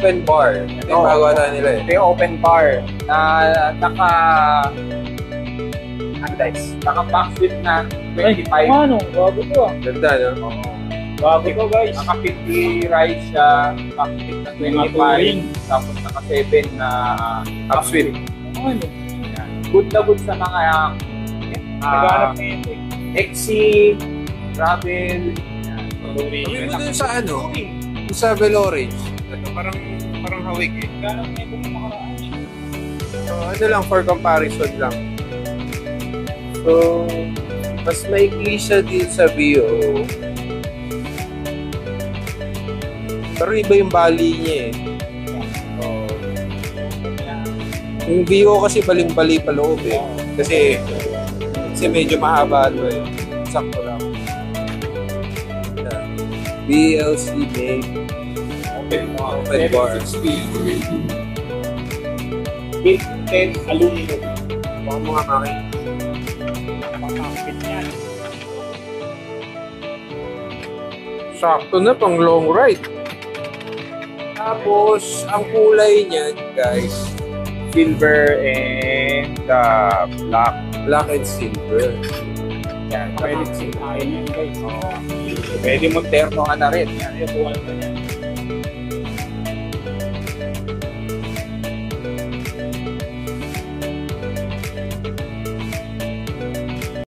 open bar. Ito yung bago ata nila eh. Ito yung open bar na naka-backflip na 25. Ano? Bago to ah. Ganda, no? Bago to guys. Naka-50 rides siya, backflip na 25. Tapos naka-7 na Upswing. Ano? good na good sa mga Naghanap na yun eh. XC, travel. Kami mo dun sa ano? Dun sa Velorange. Ito parang hawig eh. Naghanap na yun yung nakaraan eh. So, ano lang, for comparison lang. So, mas maikli siya din sa VO. Pero iba yung bali niya eh. Yung VO kasi baling-bali pa loob eh. Kasi medyo mahaba ano eh. Sakto lang. VLC make open bar. 10 aluminum. Baka mga kakin. Pang-outfit niya. Sakto na pang long ride. Tapos, ang kulay niyan, guys, Silver and black. black and silver. Yan. Pwede sinayin yan guys. Pwede mo terno ka na rin. Yan. Buwan ka niya.